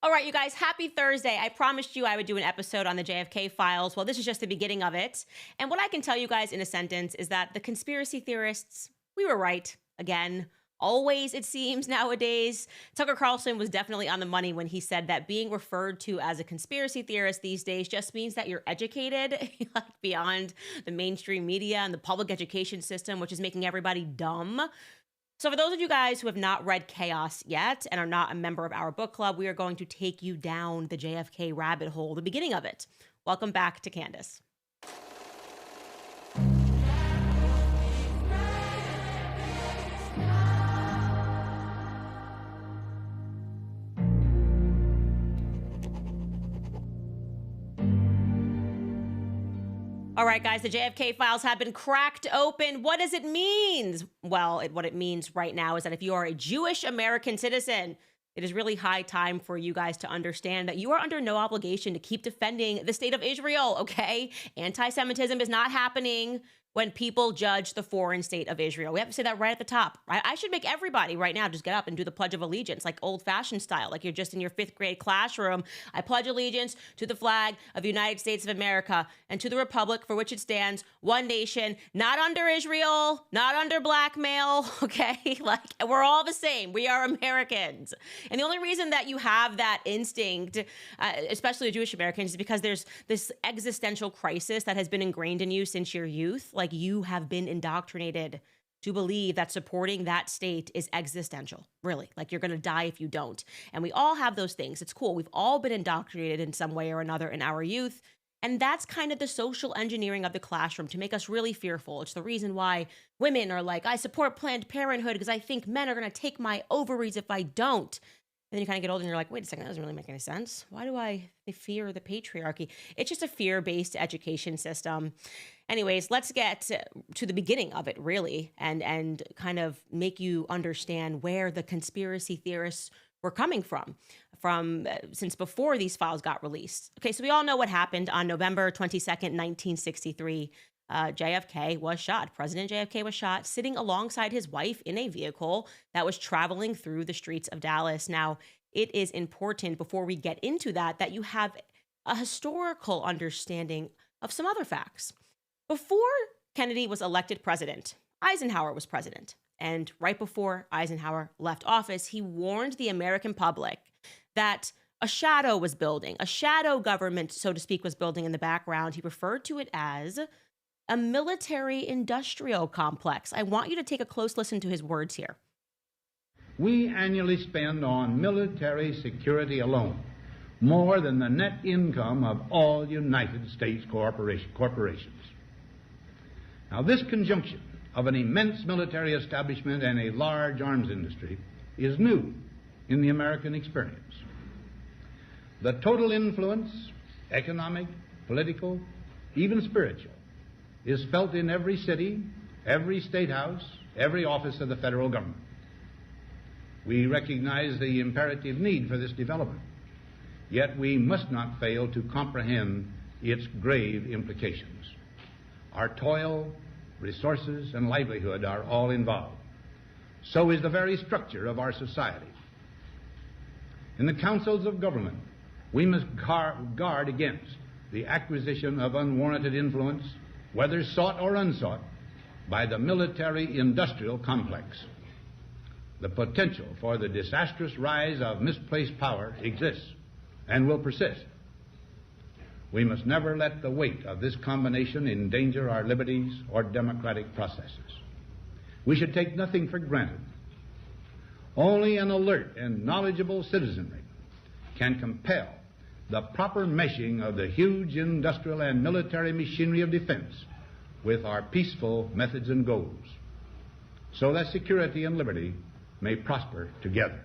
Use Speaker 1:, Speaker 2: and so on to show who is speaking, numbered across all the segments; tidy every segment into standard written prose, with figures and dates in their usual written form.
Speaker 1: All right, you guys, happy Thursday. I promised you I would do an episode on the JFK Files. Well, this is just the beginning of it. And what I can tell you guys in a sentence is that the conspiracy theorists, we were right again. Always, it seems, nowadays. Tucker Carlson was definitely on the money when he said that being referred to as a conspiracy theorist these days just means that you're educated like beyond the mainstream media and the public education system, which is making everybody dumb. So for those of you guys who have not read Chaos yet and are not a member of our book club, we are going to take you down the JFK rabbit hole, the beginning of it. Welcome back to Candace. All right, guys, the JFK files have been cracked open. What does it mean? Well, what it means right now is that if you are a Jewish American citizen, it is really high time for you guys to understand that you are under no obligation to keep defending the state of Israel, okay? Anti-Semitism is not happening when people judge the foreign state of Israel. We have to say that right at the top. I should make everybody right now just get up and do the Pledge of Allegiance, like old-fashioned style, like you're just in your 5th grade classroom. I pledge allegiance to the flag of the United States of America and to the republic for which it stands, one nation, not under Israel, not under blackmail, okay? Like, we're all the same. We are Americans. And the only reason that you have that instinct, especially Jewish Americans, is because there's this existential crisis that has been ingrained in you since your youth. Like, you have been indoctrinated to believe that supporting that state is existential, really. Like, you're going to die if you don't. And we all have those things. It's cool. We've all been indoctrinated in some way or another in our youth. And that's kind of the social engineering of the classroom to make us really fearful. It's the reason why women are like, I support Planned Parenthood because I think men are going to take my ovaries if I don't. And then you kind of get older and you're like, wait a second, that doesn't really make any sense. Why do they fear the patriarchy? It's just a fear-based education system. Anyways, let's get to the beginning of it, really, and kind of make you understand where the conspiracy theorists were coming from since before these files got released. Okay, so we all know what happened on November 22nd, 1963. JFK was shot. President JFK was shot sitting alongside his wife in a vehicle that was traveling through the streets of Dallas. Now, it is important before we get into that you have a historical understanding of some other facts. Before Kennedy was elected president, Eisenhower was president. And right before Eisenhower left office, he warned the American public that a shadow was building, a shadow government, so to speak, was building in the background. He referred to it as a military-industrial complex. I want you to take a close listen to his words here.
Speaker 2: We annually spend on military security alone more than the net income of all United States corporations. Now, this conjunction of an immense military establishment and a large arms industry is new in the American experience. The total influence, economic, political, even spiritual, is felt in every city, every state house, every office of the federal government. We recognize the imperative need for this development, yet we must not fail to comprehend its grave implications. Our toil, resources, and livelihood are all involved. So is the very structure of our society. In the councils of government, we must guard against the acquisition of unwarranted influence, whether sought or unsought, by the military-industrial complex. The potential for the disastrous rise of misplaced power exists and will persist. We must never let the weight of this combination endanger our liberties or democratic processes. We should take nothing for granted. Only an alert and knowledgeable citizenry can compel the proper meshing of the huge industrial and military machinery of defense with our peaceful methods and goals, so that security and liberty may prosper together.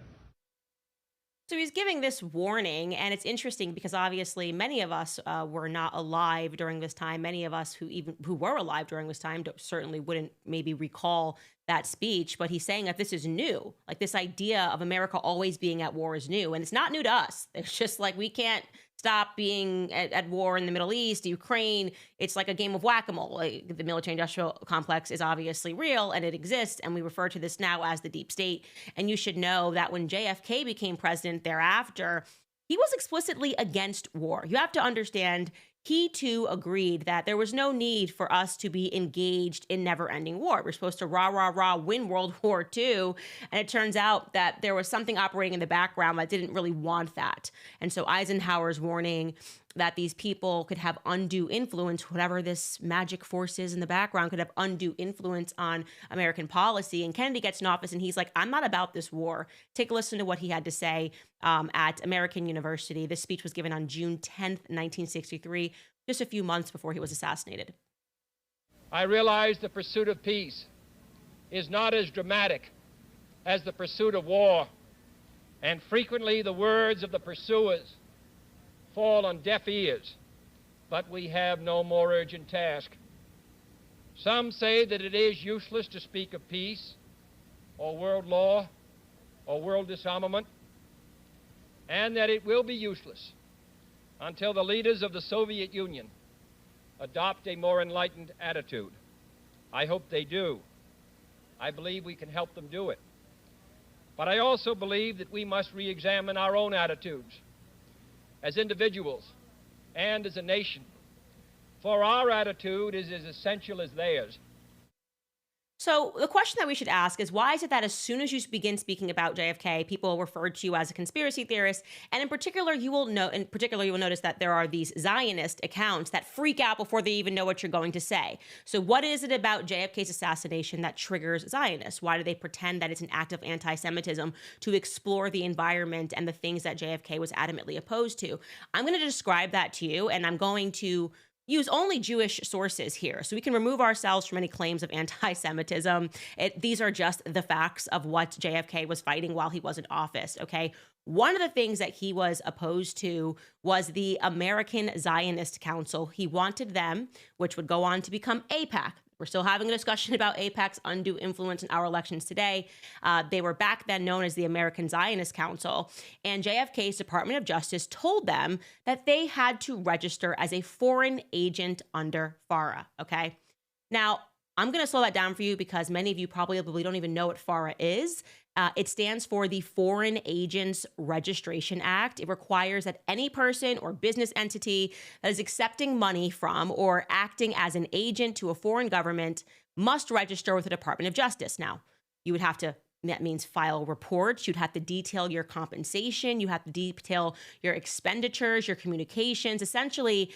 Speaker 1: So he's giving this warning, and it's interesting because obviously many of us were not alive during this time. Many of us who were alive during this time certainly wouldn't maybe recall that speech, but he's saying that this is new. Like, this idea of America always being at war is new, and it's not new to us. It's just like we can't stop being at war in the Middle East, Ukraine. It's like a game of whack-a-mole. Like, the military-industrial complex is obviously real, and it exists, and we refer to this now as the deep state. And you should know that when JFK became president thereafter, he was explicitly against war. You have to understand, he too agreed that there was no need for us to be engaged in never-ending war. We're supposed to win World War II. And it turns out that there was something operating in the background that didn't really want that. And so Eisenhower's warning that these people could have undue influence, whatever this magic force is in the background, could have undue influence on American policy. And Kennedy gets in office and he's like, I'm not about this war. Take a listen to what he had to say at American University. This speech was given on June 10th, 1963, just a few months before he was assassinated.
Speaker 3: I realize the pursuit of peace is not as dramatic as the pursuit of war, and frequently the words of the pursuers fall on deaf ears, but we have no more urgent task. Some say that it is useless to speak of peace or world law or world disarmament, and that it will be useless until the leaders of the Soviet Union adopt a more enlightened attitude. I hope they do. I believe we can help them do it. But I also believe that we must re-examine our own attitudes as individuals and as a nation, for our attitude is as essential as theirs.
Speaker 1: So the question that we should ask is, why is it that as soon as you begin speaking about JFK, people refer to you as a conspiracy theorist? And in particular, you will notice that there are these Zionist accounts that freak out before they even know what you're going to say. So what is it about JFK's assassination that triggers Zionists? Why do they pretend that it's an act of anti-Semitism to explore the environment and the things that JFK was adamantly opposed to? I'm going to describe that to you, and I'm going to use only Jewish sources here, so we can remove ourselves from any claims of anti-Semitism. These are just the facts of what JFK was fighting while he was in office, okay? One of the things that he was opposed to was the American Zionist Council. He wanted them, which would go on to become AIPAC. We're still having a discussion about AIPAC's undue influence in our elections today. They were back then known as the American Zionist Council, and JFK's Department of Justice told them that they had to register as a foreign agent under FARA, okay? Now, I'm going to slow that down for you because many of you probably don't even know what FARA is. It stands for the Foreign Agents Registration Act. It requires that any person or business entity that is accepting money from or acting as an agent to a foreign government must register with the Department of Justice. Now, you would have to, that means file reports. You'd have to detail your compensation. You have to detail your expenditures, your communications. Essentially,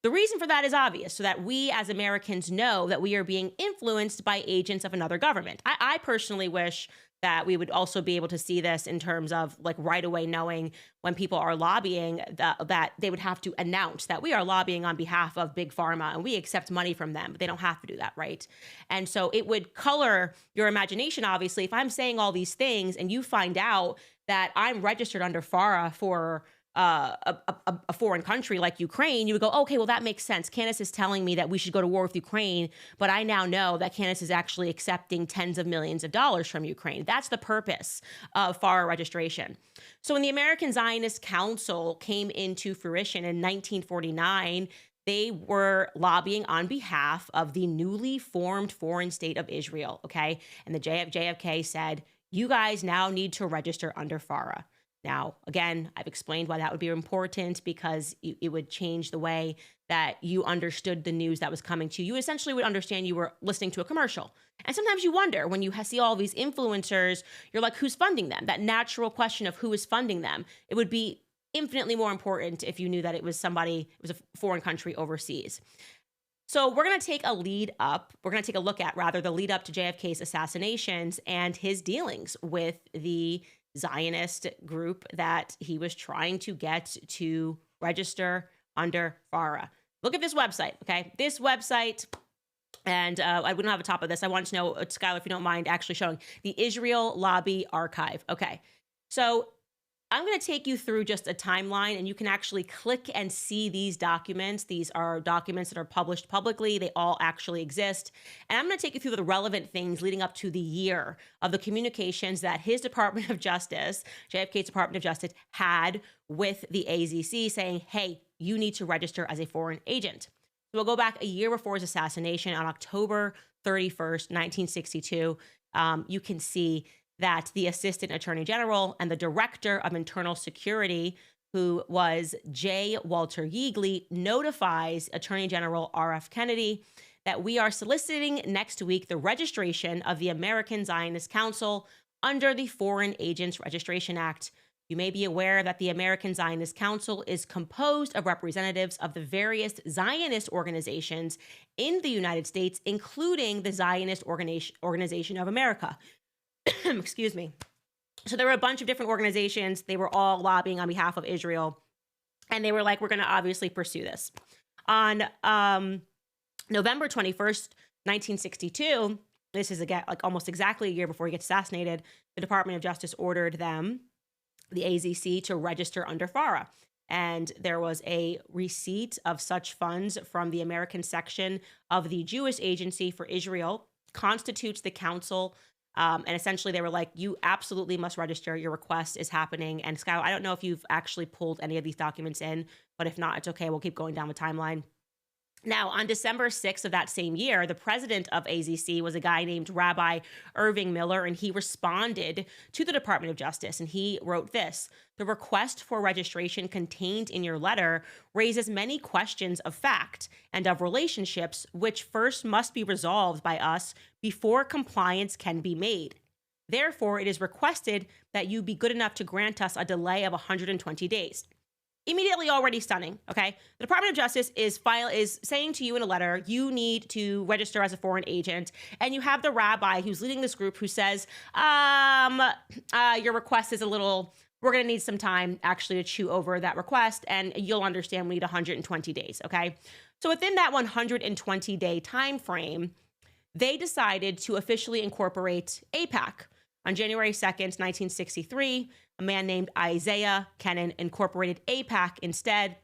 Speaker 1: the reason for that is obvious, so that we as Americans know that we are being influenced by agents of another government. I personally wish that we would also be able to see this in terms of like right away knowing when people are lobbying that they would have to announce that we are lobbying on behalf of Big Pharma and we accept money from them. But they don't have to do that, right? And so it would color your imagination, obviously. If I'm saying all these things and you find out that I'm registered under FARA for a foreign country like Ukraine, you would go, okay, well, that makes sense. Candace is telling me that we should go to war with Ukraine, but I now know that Candace is actually accepting tens of millions of dollars from Ukraine. That's the purpose of FARA registration. So when the American Zionist Council came into fruition in 1949, they were lobbying on behalf of the newly formed foreign state of Israel, okay? And the JFK said, you guys now need to register under FARA. Now, again, I've explained why that would be important, because it would change the way that you understood the news that was coming to you. You essentially would understand you were listening to a commercial. And sometimes you wonder, when you see all these influencers, you're like, who's funding them? That natural question of who is funding them. It would be infinitely more important if you knew that it was somebody, it was a foreign country overseas. So we're going to take a look at the lead up to JFK's assassinations and his dealings with the Zionist group that he was trying to get to register under FARA. Look at this website, okay? This website, and I wouldn't have a top of this. I want to know, Skylar, if you don't mind actually showing the Israel Lobby Archive. Okay, so I'm going to take you through just a timeline, and you can actually click and see these documents. These are documents that are published publicly. They all actually exist. And I'm going to take you through the relevant things leading up to the year of the communications that his Department of Justice, JFK's Department of Justice, had with the AZC saying, hey, you need to register as a foreign agent. So we'll go back a year before his assassination on October 31st, 1962. You can see that the Assistant Attorney General and the Director of Internal Security who was J. Walter Yeagley, notifies Attorney General R.F. Kennedy that we are soliciting next week the registration of the American Zionist Council under the Foreign Agents Registration Act. You may be aware that the American Zionist Council is composed of representatives of the various Zionist organizations in the United States, including the Zionist Organization of America. Excuse me. So there were a bunch of different organizations. They were all lobbying on behalf of Israel. And they were like, we're going to obviously pursue this. On November 21st, 1962, this is again like almost exactly a year before he gets assassinated, the Department of Justice ordered them, the AZC, to register under FARA. And there was a receipt of such funds from the American section of the Jewish Agency for Israel, constitutes the council. And essentially they were like, you absolutely must register. Your request is happening. And Sky, I don't know if you've actually pulled any of these documents in, but if not, it's okay. We'll keep going down the timeline. Now, on December 6th of that same year, the president of AZC was a guy named Rabbi Irving Miller, and he responded to the Department of Justice, and he wrote this: the request for registration contained in your letter raises many questions of fact and of relationships, which first must be resolved by us before compliance can be made. Therefore, it is requested that you be good enough to grant us a delay of 120 days. Immediately already stunning, okay? The Department of Justice is saying to you in a letter, you need to register as a foreign agent, and you have the rabbi who's leading this group who says, your request is a little, we're gonna need some time actually to chew over that request, and you'll understand we need 120 days, okay? So within that 120-day time frame, they decided to officially incorporate AIPAC. On January 2nd, 1963, a man named Isaiah Kennan incorporated AIPAC instead.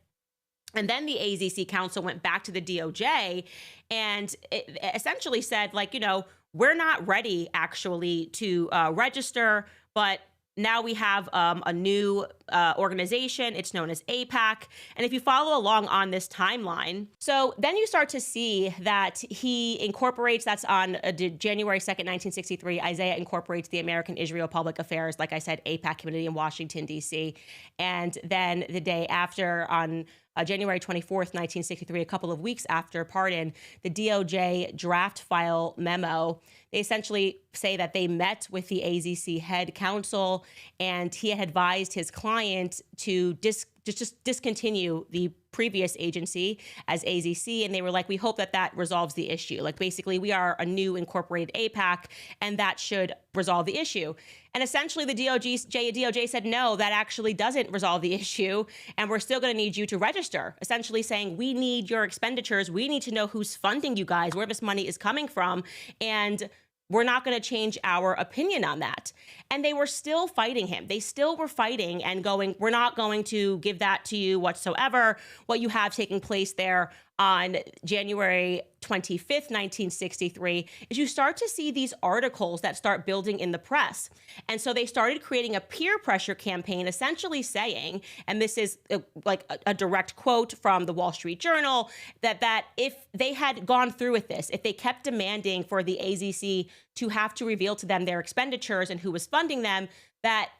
Speaker 1: And then the AZC Council went back to the DOJ and it essentially said, like, you know, we're not ready actually to register, but now we have a new organization. It's known as AIPAC. And if you follow along on this timeline, so then you start to see that he incorporates, that's on January 2nd, 1963, Isaiah incorporates the American Israel Public Affairs, like I said, AIPAC committee in Washington, D.C. And then the day after, on January 24th, 1963, a couple of weeks after pardon, the DOJ draft file memo, they essentially say that they met with the AZC head counsel and he had advised his client to just discontinue the previous agency as AZC. And they were like, we hope that that resolves the issue. Like, basically, we are a new incorporated AIPAC and that should resolve the issue. And essentially the DOJ said, no, that actually doesn't resolve the issue. And we're still going to need you to register, essentially saying, we need your expenditures. We need to know who's funding you guys, where this money is coming from. And we're not going to change our opinion on that. And they were still fighting him. They still were fighting and going, we're not going to give that to you whatsoever. What you have taking place there on January 25th, 1963, is you start to see these articles that start building in the press. And so they started creating a peer pressure campaign, essentially saying, and this is like a direct quote from the Wall Street Journal, that if they had gone through with this, if they kept demanding for the AZC to have to reveal to them their expenditures and who was funding them, that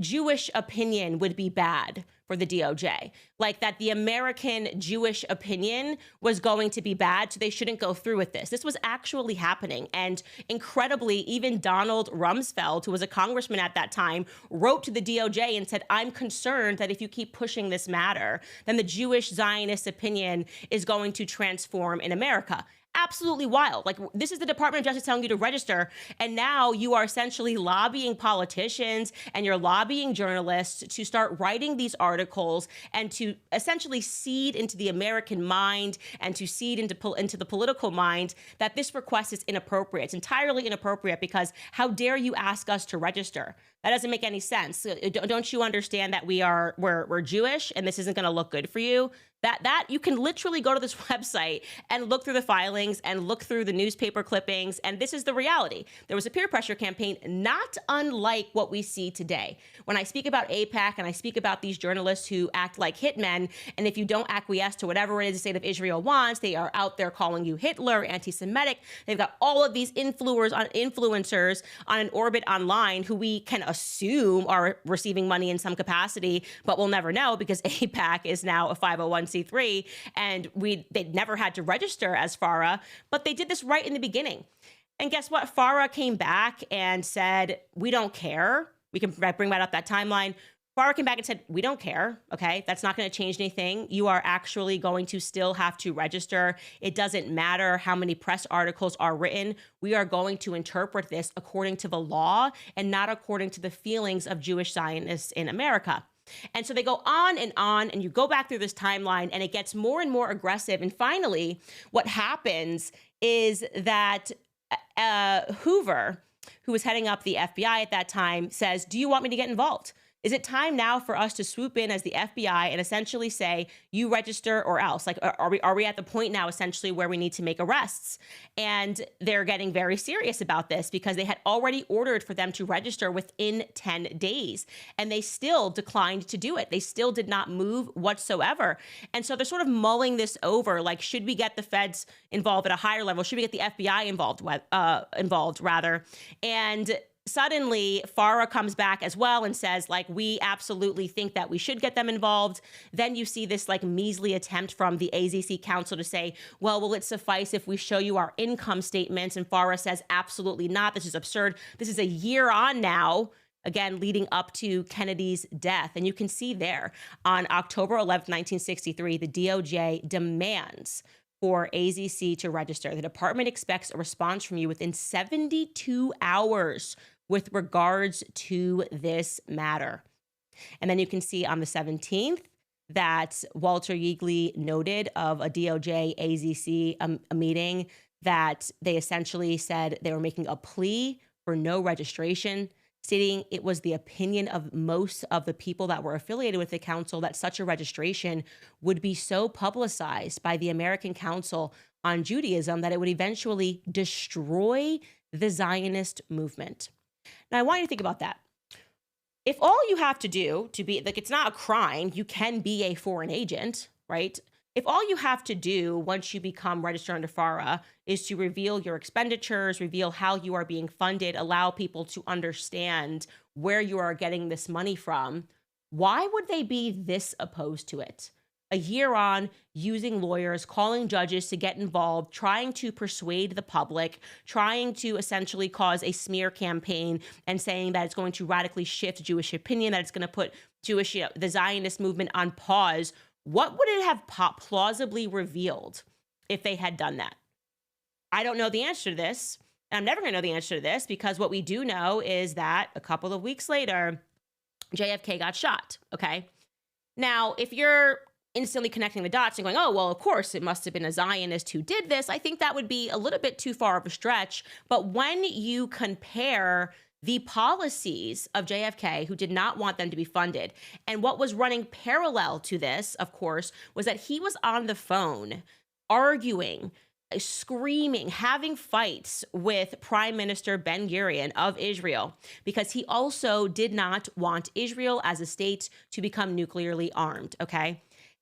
Speaker 1: Jewish opinion would be bad for the DOJ, like that the American Jewish opinion was going to be bad, so they shouldn't go through with this. This was actually happening. And incredibly, even Donald Rumsfeld, who was a congressman at that time, wrote to the DOJ and said, I'm concerned that if you keep pushing this matter, then the Jewish Zionist opinion is going to transform in America. Absolutely wild. Like, this is the Department of Justice telling you to register, and now you are essentially lobbying politicians and you're lobbying journalists to start writing these articles and to essentially seed into the American mind and to seed into the political mind that this request is inappropriate. It's entirely inappropriate because how dare you ask us to register? That doesn't make any sense. Don't you understand that we're Jewish and this isn't going to look good for you? That you can literally go to this website and look through the filings and look through the newspaper clippings, and this is the reality. There was a peer pressure campaign not unlike what we see today. When I speak about AIPAC and I speak about these journalists who act like hitmen, and if you don't acquiesce to whatever it is the state of Israel wants, they are out there calling you Hitler, anti-Semitic. They've got all of these influencers on an orbit online who we can assume are receiving money in some capacity, but we'll never know because AIPAC is now a 501c3 and they never had to register as FARA, but they did this right in the beginning. And guess what? FARA came back and said, we don't care. We can bring that up, that timeline. FARA came back and said, we don't care, okay? That's not going to change anything. You are actually going to still have to register. It doesn't matter how many press articles are written. We are going to interpret this according to the law and not according to the feelings of Jewish Zionists in America. And so they go on, and you go back through this timeline, and it gets more and more aggressive. And finally, what happens is that Hoover, who was heading up the FBI at that time, says, do you want me to get involved? Is it time now for us to swoop in as the FBI and essentially say, you register or else? Like, are we at the point now essentially where we need to make arrests? And they're getting very serious about this because they had already ordered for them to register within 10 days. And they still declined to do it. They still did not move whatsoever. And so they're sort of mulling this over, like, should we get the feds involved at a higher level? Should we get the FBI involved rather? And suddenly, FARA comes back as well and says, like, we absolutely think that we should get them involved. Then you see this, like, measly attempt from the AZC Council to say, well, will it suffice if we show you our income statements? And FARA says, absolutely not. This is absurd. This is a year on now, again, leading up to Kennedy's death. And you can see there on October 11th, 1963, the DOJ demands for AZC to register. The department expects a response from you within 72 hours with regards to this matter. And then you can see on the 17th that Walter Yeagley noted of a DOJ AZC a meeting that they essentially said they were making a plea for no registration, stating it was the opinion of most of the people that were affiliated with the council that such a registration would be so publicized by the American Council on Judaism that it would eventually destroy the Zionist movement. Now, I want you to think about that. If all you have to do to be, like, it's not a crime, you can be a foreign agent, right? If all you have to do once you become registered under FARA is to reveal your expenditures, reveal how you are being funded, allow people to understand where you are getting this money from, why would they be this opposed to it? A year on, using lawyers, calling judges to get involved, trying to persuade the public, trying to essentially cause a smear campaign and saying that it's going to radically shift Jewish opinion, that it's going to put Jewish, the Zionist movement on pause. What would it have plausibly revealed if they had done that? I don't know the answer to this. And I'm never going to know the answer to this because what we do know is that a couple of weeks later, JFK got shot, okay? Now, if you're instantly connecting the dots and going, oh, well, of course, it must have been a Zionist who did this, I think that would be a little bit too far of a stretch. But when you compare the policies of JFK, who did not want them to be funded, and what was running parallel to this, of course, was that he was on the phone arguing, screaming, having fights with Prime Minister Ben-Gurion of Israel, because he also did not want Israel as a state to become nuclearly armed, okay?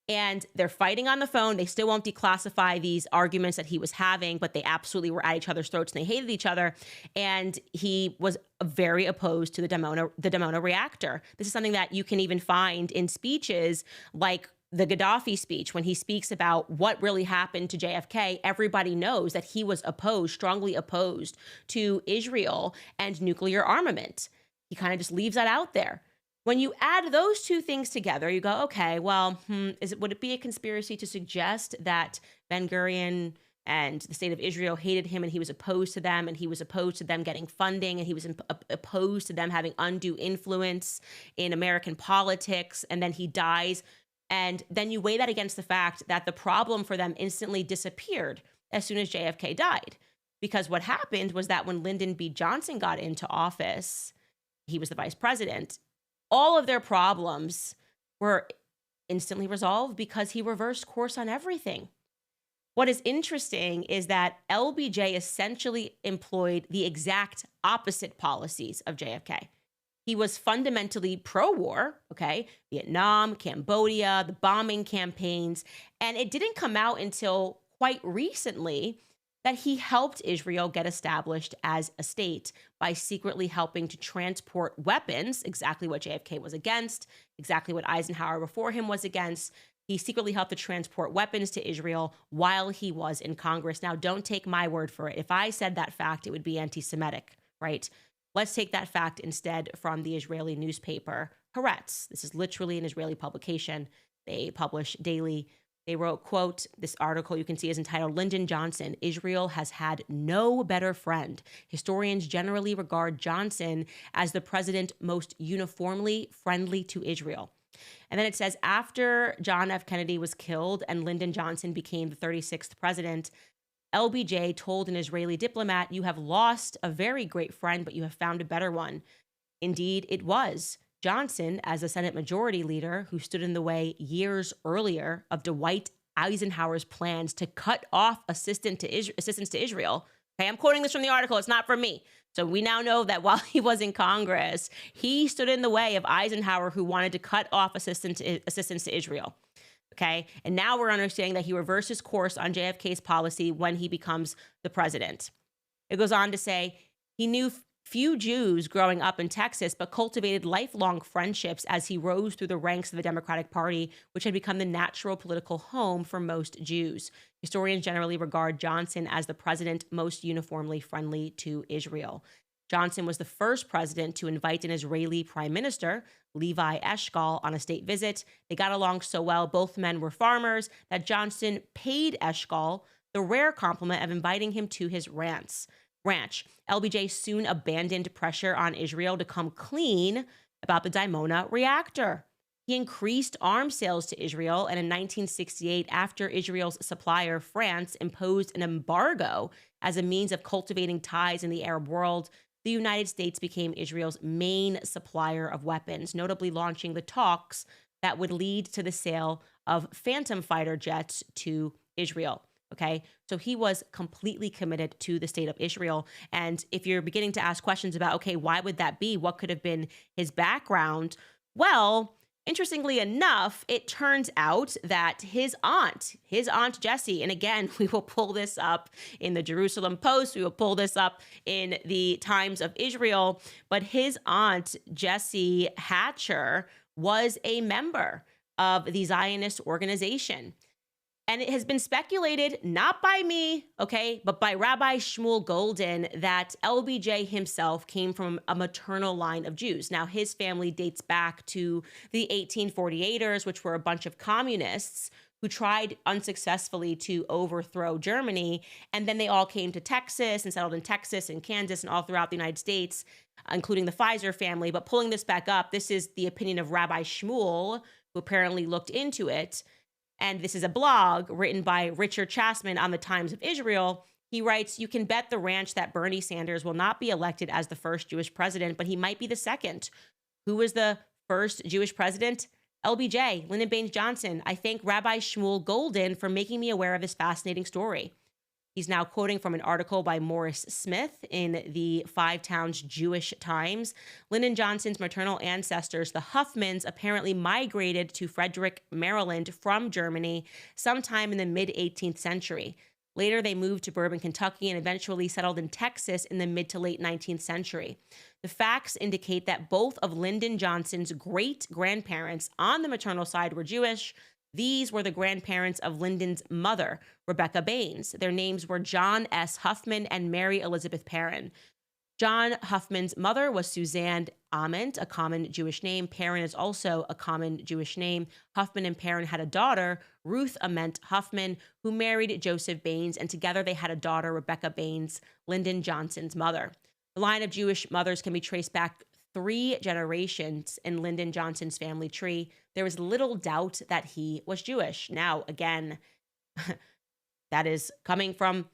Speaker 1: And they're fighting on the phone. They still won't declassify these arguments that he was having, but they absolutely were at each other's throats and they hated each other. And he was very opposed to the Dimona reactor. This is something that you can even find in speeches like the Gaddafi speech. When he speaks about what really happened to JFK, everybody knows that he was opposed, strongly opposed to Israel and nuclear armament. He kind of just leaves that out there. When you add those two things together, you go, okay, well, would it be a conspiracy to suggest that Ben-Gurion and the state of Israel hated him and he was opposed to them and he was opposed to them getting funding and he was opposed to them having undue influence in American politics, and then he dies? And then you weigh that against the fact that the problem for them instantly disappeared as soon as JFK died. Because what happened was that when Lyndon B. Johnson got into office, he was the vice president, all of their problems were instantly resolved because he reversed course on everything. What is interesting is that LBJ essentially employed the exact opposite policies of JFK. He was fundamentally pro-war, okay? Vietnam, Cambodia, the bombing campaigns. And it didn't come out until quite recently that he helped Israel get established as a state by secretly helping to transport weapons, exactly what JFK was against, exactly what Eisenhower before him was against. He secretly helped to transport weapons to Israel while he was in Congress. Now, don't take my word for it. If I said that fact, it would be anti-Semitic, right? Let's take that fact instead from the Israeli newspaper Haaretz. This is literally an Israeli publication. They publish daily. They wrote, quote, this article you can see is entitled, Lyndon Johnson, Israel has had no better friend. Historians generally regard Johnson as the president most uniformly friendly to Israel. And then it says, after John F. Kennedy was killed and Lyndon Johnson became the 36th president, LBJ told an Israeli diplomat, you have lost a very great friend, but you have found a better one. Indeed, it was. Johnson, as a Senate Majority Leader who stood in the way years earlier of Dwight Eisenhower's plans to cut off assistance to Israel. Okay, I'm quoting this from the article. It's not from me. So we now know that while he was in Congress, he stood in the way of Eisenhower, who wanted to cut off assistance to Israel. Okay, and now we're understanding that he reverses course on JFK's policy when he becomes the president. It goes on to say he knew few Jews growing up in Texas, but cultivated lifelong friendships as he rose through the ranks of the Democratic Party, which had become the natural political home for most Jews. Historians generally regard Johnson as the president most uniformly friendly to Israel. Johnson was the first president to invite an Israeli prime minister, Levi Eshkol, on a state visit. They got along so well, both men were farmers, that paid Eshkol the rare compliment of inviting him to his ranch. LBJ soon abandoned pressure on Israel to come clean about the Dimona reactor. He increased arms sales to Israel, and in 1968, after Israel's supplier, France, imposed an embargo as a means of cultivating ties in the Arab world, the United States became Israel's main supplier of weapons, notably launching the talks that would lead to the sale of Phantom fighter jets to Israel. Okay, so he was completely committed to the state of Israel. And if you're beginning to ask questions about, okay, why would that be? What could have been his background? Well, interestingly enough, it turns out that his aunt Jessie, and again, we will pull this up in the Jerusalem Post, we will pull this up in the Times of Israel, but his aunt Jessie Hatcher was a member of the Zionist organization. And it has been speculated, not by me, okay, but by Rabbi Shmuel Golden, that LBJ himself came from a maternal line of Jews. Now, his family dates back to the 1848ers, which were a bunch of communists who tried unsuccessfully to overthrow Germany. And then they all came to Texas and settled in Texas and Candace and all throughout the United States, including the Pfizer family. But pulling this back up, this is the opinion of Rabbi Shmuel, who apparently looked into it. And this is a blog written by Richard Chasman on the Times of Israel. He writes, you can bet the ranch that Bernie Sanders will not be elected as the first Jewish president, but he might be the second. Who was the first Jewish president? LBJ, Lyndon Baines Johnson. I thank Rabbi Shmuel Golden for making me aware of this fascinating story. He's now quoting from an article by Morris Smith in the Five Towns Jewish Times. Lyndon Johnson's maternal ancestors, the Huffmans, apparently migrated to Frederick, Maryland from Germany sometime in the mid-18th century. Later, they moved to Bourbon, Kentucky, and eventually settled in Texas in the mid to late 19th century. The facts indicate that both of Lyndon Johnson's great-grandparents on the maternal side were Jewish. These were the grandparents of Lyndon's mother, Rebecca Baines. Their names were John S. Huffman and Mary Elizabeth Perrin. John Huffman's mother was Suzanne Ament, a common Jewish name. Perrin is also a common Jewish name. Huffman and Perrin had a daughter, Ruth Ament Huffman, who married Joseph Baines, and together they had a daughter, Rebecca Baines, Lyndon Johnson's mother. The line of Jewish mothers can be traced back 3 generations in Lyndon Johnson's family tree. There was little doubt that he was Jewish. Now, again, that is coming from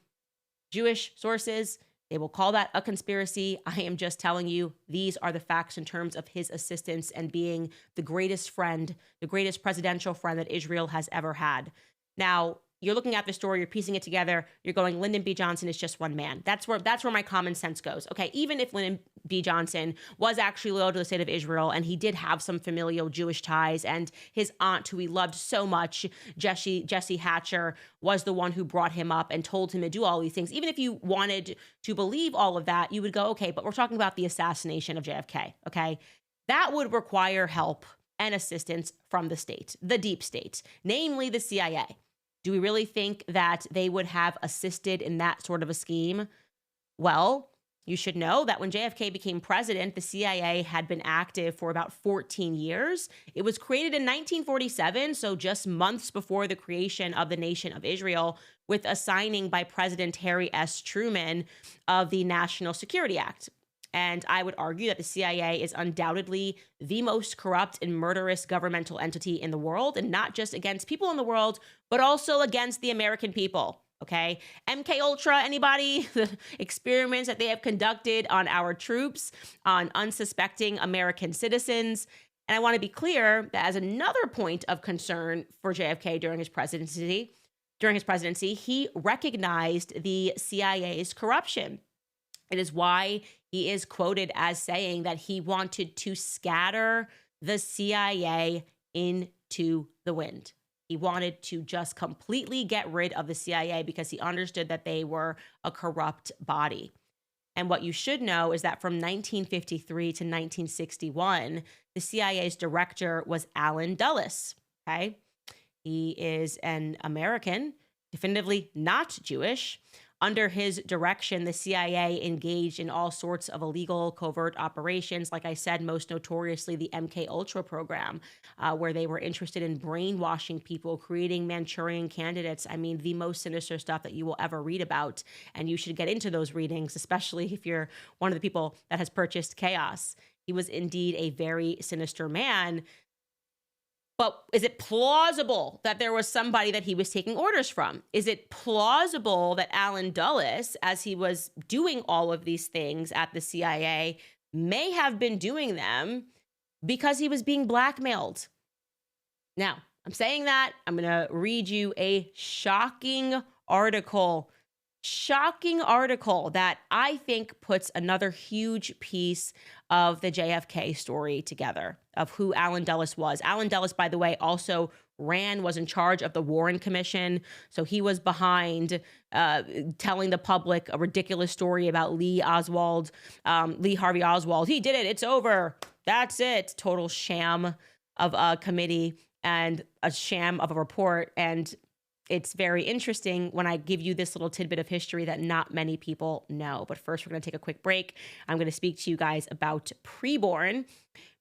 Speaker 1: Jewish sources. They will call that a conspiracy. I am just telling you, these are the facts in terms of his assistance and being the greatest friend, the greatest presidential friend that Israel has ever had. Now, you're looking at the story, you're piecing it together, you're going, Lyndon B. Johnson is just one man. That's where my common sense goes. Okay, even if Lyndon B. Johnson was actually loyal to the state of Israel and he did have some familial Jewish ties, and his aunt, who he loved so much, Jessie Hatcher, was the one who brought him up and told him to do all these things. Even if you wanted to believe all of that, you would go, okay, but we're talking about the assassination of JFK, okay? That would require help and assistance from the state, the deep state, namely the CIA. Do we really think that they would have assisted in that sort of a scheme? Well, you should know that when JFK became president, the CIA had been active for about 14 years. It was created in 1947, so just months before the creation of the Nation of Israel, with a signing by President Harry S. Truman of the National Security Act. And I would argue that the CIA is undoubtedly the most corrupt and murderous governmental entity in the world, and not just against people in the world, but also against the American people. Okay, MK Ultra, anybody? The experiments that they have conducted on our troops, on unsuspecting American citizens. And I want to be clear that as another point of concern for JFK during his presidency, he recognized the CIA's corruption. It is why he is quoted as saying that he wanted to scatter the CIA into the wind. He wanted to just completely get rid of the CIA because he understood that they were a corrupt body. And what you should know is that from 1953 to 1961, the CIA's director was Allen Dulles, okay? He is an American, definitively not Jewish. Under his direction, the CIA engaged in all sorts of illegal covert operations. Like I said, most notoriously the MK Ultra program, where they were interested in brainwashing people, creating Manchurian candidates. I mean, the most sinister stuff that you will ever read about. And you should get into those readings, especially if you're one of the people that has purchased Chaos. He was indeed a very sinister man. But is it plausible that there was somebody that he was taking orders from? Is it plausible that Allen Dulles, as he was doing all of these things at the CIA, may have been doing them because he was being blackmailed? Now, I'm saying that. I'm going to read you a shocking article that I think puts another huge piece of the JFK story together, of who Allen Dulles was. Allen Dulles, by the way, also was in charge of the Warren Commission. So he was behind telling the public a ridiculous story about Lee Harvey Oswald. He did it. It's over. That's it. Total sham of a committee and a sham of a report. And it's very interesting when I give you this little tidbit of history that not many people know. But first, we're going to take a quick break. I'm going to speak to you guys about PreBorn,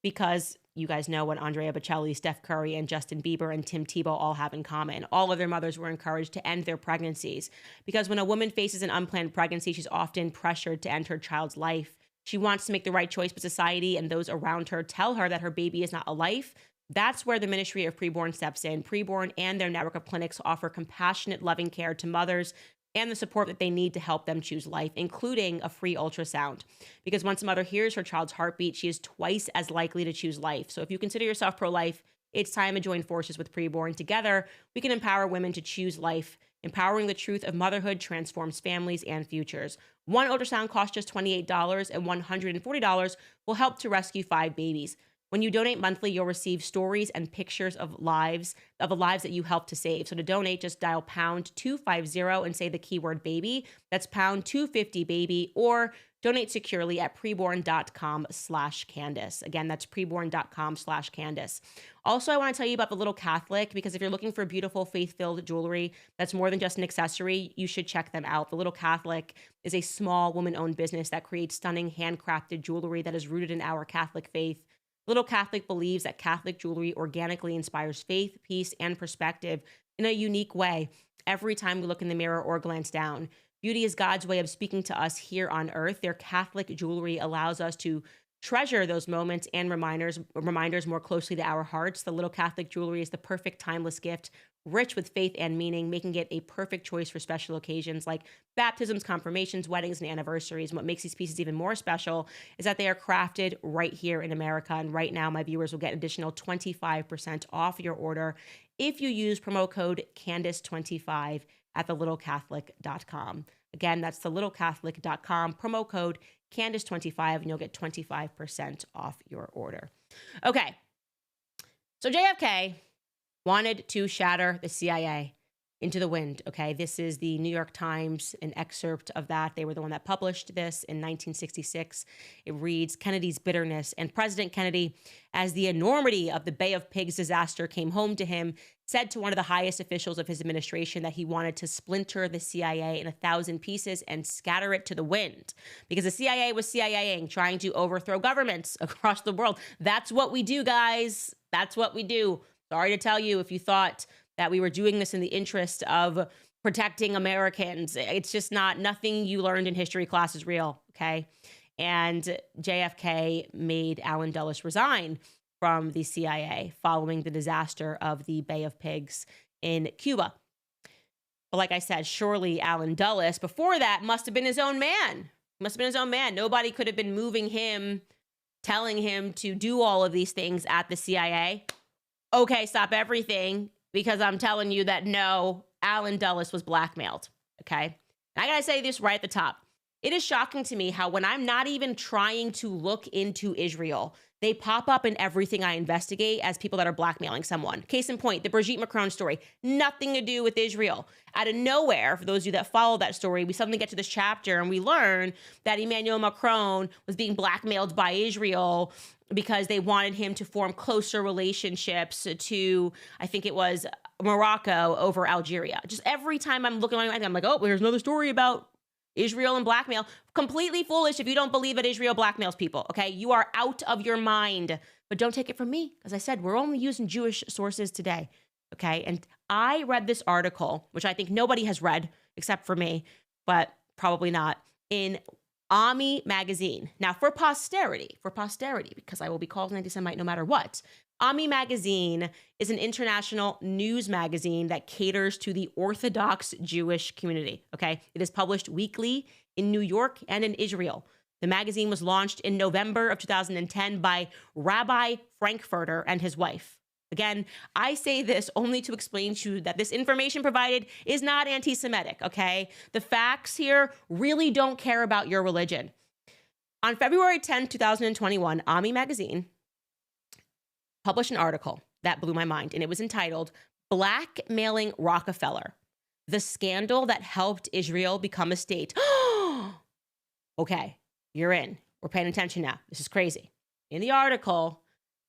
Speaker 1: because you guys know what Andrea Bocelli, Steph Curry, and Justin Bieber and Tim Tebow all have in common. All of their mothers were encouraged to end their pregnancies, because when a woman faces an unplanned pregnancy, she's often pressured to end her child's life. She wants to make the right choice, but society and those around her tell her that her baby is not a life. That's where the ministry of PreBorn steps in. PreBorn and their network of clinics offer compassionate, loving care to mothers and the support that they need to help them choose life, including a free ultrasound. Because once a mother hears her child's heartbeat, she is twice as likely to choose life. So if you consider yourself pro-life, it's time to join forces with PreBorn. Together, we can empower women to choose life. Empowering the truth of motherhood transforms families and futures. One ultrasound costs just $28, and $140 will help to rescue 5 babies. When you donate monthly, you'll receive stories and pictures of the lives that you help to save. So to donate, just dial pound 250 and say the keyword baby. That's pound 250 baby, or donate securely at preborn.com/Candace. Again, that's preborn.com/Candace. Also, I want to tell you about The Little Catholic, because if you're looking for beautiful, faith-filled jewelry that's more than just an accessory, you should check them out. The Little Catholic is a small woman-owned business that creates stunning handcrafted jewelry that is rooted in our Catholic faith. Little Catholic believes that Catholic jewelry organically inspires faith, peace, and perspective in a unique way every time we look in the mirror or glance down. Beauty is God's way of speaking to us here on earth. Their Catholic jewelry allows us to treasure those moments and reminders more closely to our hearts. The Little Catholic jewelry is the perfect timeless gift, rich with faith and meaning, making it a perfect choice for special occasions like baptisms, confirmations, weddings, and anniversaries. And what makes these pieces even more special is that they are crafted right here in America. And right now, my viewers will get an additional 25% off your order if you use promo code Candace25 at thelittlecatholic.com. Again, that's thelittlecatholic.com, promo code Candace25, and you'll get 25% off your order. Okay, so JFK wanted to shatter the CIA into the wind, okay? This is the New York Times, an excerpt of that. They were the one that published this in 1966. It reads, Kennedy's bitterness. And President Kennedy, as the enormity of the Bay of Pigs disaster came home to him, said to one of the highest officials of his administration that he wanted to splinter the CIA in 1,000 pieces and scatter it to the wind. Because the CIA was CIAing, trying to overthrow governments across the world. That's what we do, guys. That's what we do. Sorry to tell you if you thought that we were doing this in the interest of protecting Americans. It's just nothing you learned in history class is real, okay? And JFK made Allen Dulles resign from the CIA following the disaster of the Bay of Pigs in Cuba. But like I said, surely Allen Dulles, before that, must have been his own man. Nobody could have been moving him, telling him to do all of these things at the CIA. Okay, stop everything, because I'm telling you that no, Allen Dulles was blackmailed, okay? And I gotta say this right at the top. It is shocking to me how when I'm not even trying to look into Israel, they pop up in everything I investigate as people that are blackmailing someone. Case in point, the Brigitte Macron story, nothing to do with Israel. Out of nowhere, for those of you that follow that story, we suddenly get to this chapter and we learn that Emmanuel Macron was being blackmailed by Israel because they wanted him to form closer relationships to, I think it was Morocco over Algeria. Just every time I'm looking at it, I'm like, oh, there's another story about Israel and blackmail. Completely foolish if you don't believe that Israel blackmails people, okay? You are out of your mind. But don't take it from me. As I said, we're only using Jewish sources today, okay? And I read this article, which I think nobody has read except for me, but probably not, in Ami magazine. Now, for posterity, because I will be called an anti-Semite no matter what, Ami magazine is an international news magazine that caters to the Orthodox Jewish community, okay? It is published weekly in New York and in Israel. The magazine was launched in November of 2010 by Rabbi Frankfurter and his wife. Again, I say this only to explain to you that this information provided is not anti-Semitic, okay? The facts here really don't care about your religion. On February 10, 2021, Ami magazine published an article that blew my mind, and it was entitled, Blackmailing Rockefeller, the scandal that helped Israel become a state. Okay, you're in. We're paying attention now. This is crazy. In the article,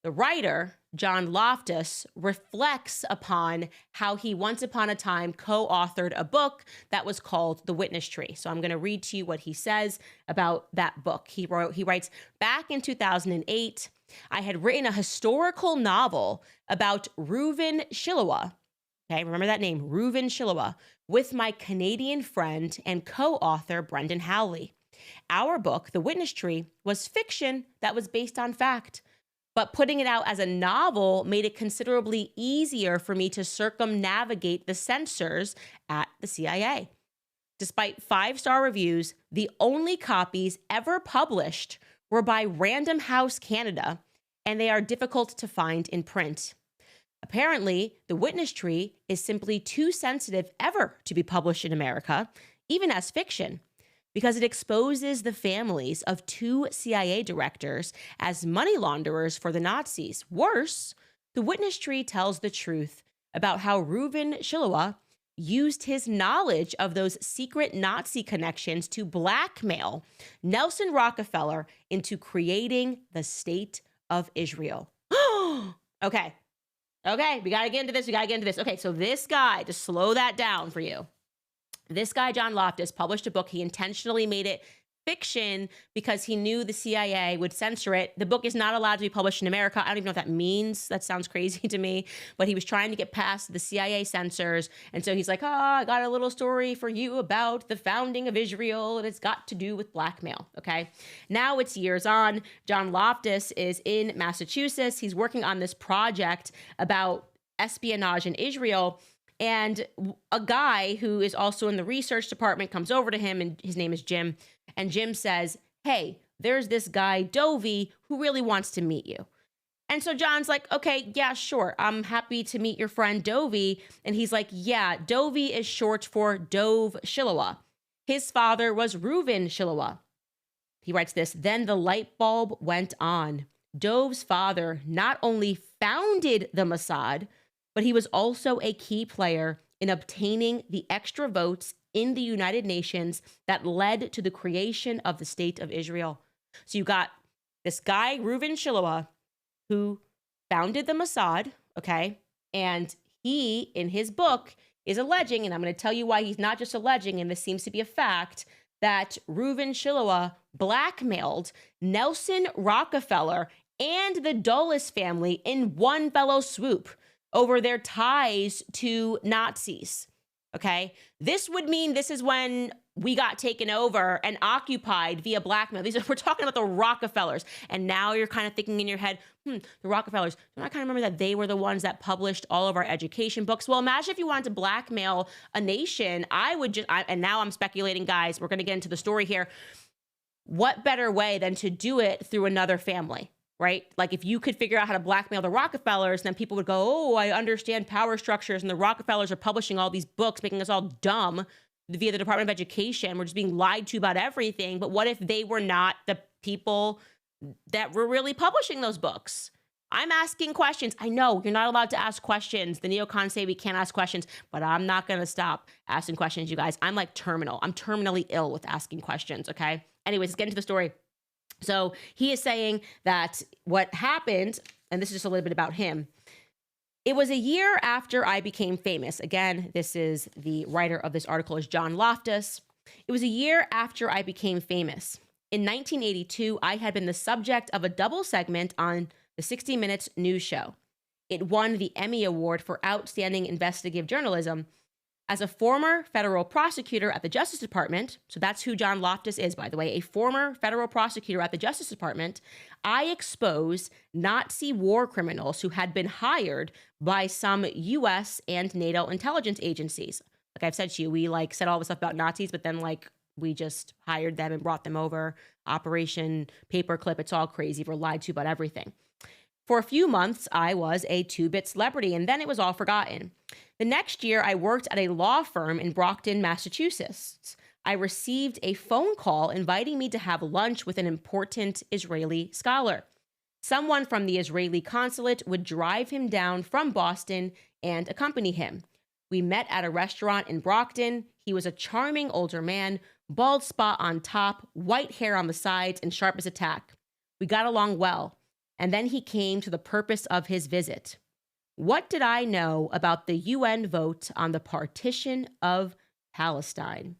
Speaker 1: the writer, John Loftus, reflects upon how he once upon a time co-authored a book that was called The Witness Tree. So I'm going to read to you what he says about that book. He writes, back in 2008, I had written a historical novel about Reuven Shiloah. Okay, remember that name, Reuven Shiloah, with my Canadian friend and co-author Brendan Howley. Our book, The Witness Tree, was fiction that was based on fact. But putting it out as a novel made it considerably easier for me to circumnavigate the censors at the CIA. Despite 5-star reviews, the only copies ever published were by Random House Canada, and they are difficult to find in print. Apparently, The Witness Tree is simply too sensitive ever to be published in America, even as fiction, because it exposes the families of 2 CIA directors as money launderers for the Nazis. Worse, The Witness Tree tells the truth about how Reuven Shiloah used his knowledge of those secret Nazi connections to blackmail Nelson Rockefeller into creating the State of Israel. Okay, we gotta get into this. Okay, so this guy, to slow that down for you, this guy, John Loftus, published a book. He intentionally made it fiction because he knew the CIA would censor it. The book is not allowed to be published in America. I don't even know what that means. That sounds crazy to me. But he was trying to get past the CIA censors. And so he's like, I got a little story for you about the founding of Israel, and it's got to do with blackmail. Okay. Now it's years on. John Loftus is in Massachusetts. He's working on this project about espionage in Israel. And a guy who is also in the research department comes over to him, and his name is Jim. And Jim says, hey, there's this guy, Dovey, who really wants to meet you. And so John's like, okay, yeah, sure. I'm happy to meet your friend Dovey. And he's like, yeah, Dovey is short for Dov Shiloah. His father was Reuven Shiloah. He writes this, then the light bulb went on. Dov's father not only founded the Mossad, but he was also a key player in obtaining the extra votes in the United Nations that led to the creation of the State of Israel. So you got this guy, Reuven Shiloah, who founded the Mossad, okay? And he, in his book, is alleging, and I'm going to tell you why he's not just alleging, and this seems to be a fact, that Reuven Shiloah blackmailed Nelson Rockefeller and the Dulles family in one fell swoop over their ties to Nazis, okay? This would mean this is when we got taken over and occupied via blackmail. We're talking about the Rockefellers. And now you're kind of thinking in your head, the Rockefellers. Don't I kind of remember that they were the ones that published all of our education books? Well, imagine if you wanted to blackmail a nation. And now I'm speculating, guys, we're going to get into the story here. What better way than to do it through another family? Right? Like if you could figure out how to blackmail the Rockefellers, then people would go, oh, I understand power structures, and the Rockefellers are publishing all these books, making us all dumb via the Department of Education. We're just being lied to about everything. But what if they were not the people that were really publishing those books? I'm asking questions. I know you're not allowed to ask questions. The neocons say we can't ask questions, but I'm not going to stop asking questions, you guys. I'm like terminal. I'm terminally ill with asking questions, okay? Anyways, let's get into the story. So he is saying that what happened, and this is just a little bit about him, it was a year after I became famous. Again, this is the writer of this article is John Loftus. It was a year after I became famous. In 1982, I had been the subject of a double segment on the 60 Minutes news show. It won the Emmy Award for Outstanding Investigative Journalism. As a former federal prosecutor at the Justice Department, so that's who John Loftus is, by the way, a former federal prosecutor at the Justice Department, I exposed Nazi war criminals who had been hired by some U.S. and NATO intelligence agencies. Like I've said to you, we said all this stuff about Nazis, but then we just hired them and brought them over. Operation Paperclip, it's all crazy. We're lied to about everything. For a few months, I was a two-bit celebrity, and then it was all forgotten. The next year, I worked at a law firm in Brockton, Massachusetts. I received a phone call inviting me to have lunch with an important Israeli scholar. Someone from the Israeli consulate would drive him down from Boston and accompany him. We met at a restaurant in Brockton. He was a charming older man, bald spot on top, white hair on the sides, and sharp as a tack. We got along well. And then he came to the purpose of his visit. What did I know about the UN vote on the partition of Palestine?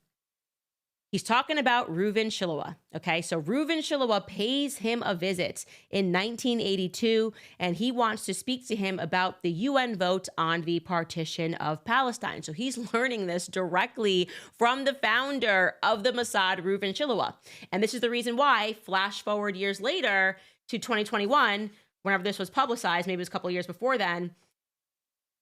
Speaker 1: He's talking about Reuven Shiloah, okay? So Reuven Shiloah pays him a visit in 1982, and he wants to speak to him about the UN vote on the partition of Palestine. So he's learning this directly from the founder of the Mossad, Reuven Shiloah. And this is the reason why, flash forward years later to 2021, whenever this was publicized, maybe it was a couple of years before then,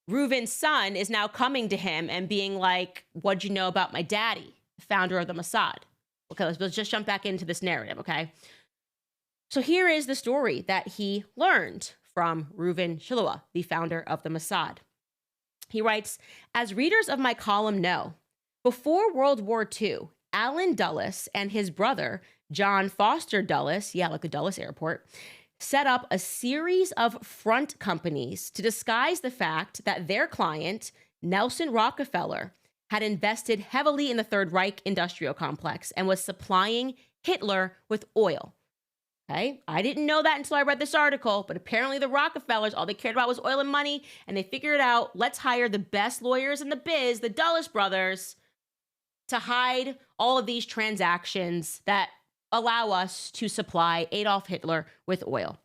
Speaker 1: Reuven's son is now coming to him and being like, what'd you know about my daddy, the founder of the Mossad? Okay, let's just jump back into this narrative, okay? So here is the story that he learned from Reuven Shiloah, the founder of the Mossad. He writes, as readers of my column know, before World War II, Allen Dulles and his brother, John Foster Dulles, like the Dulles Airport, set up a series of front companies to disguise the fact that their client, Nelson Rockefeller, had invested heavily in the Third Reich industrial complex and was supplying Hitler with oil. Okay, I didn't know that until I read this article, but apparently the Rockefellers, all they cared about was oil and money, and they figured out, let's hire the best lawyers in the biz, the Dulles brothers, to hide all of these transactions that allow us to supply Adolf Hitler with oil.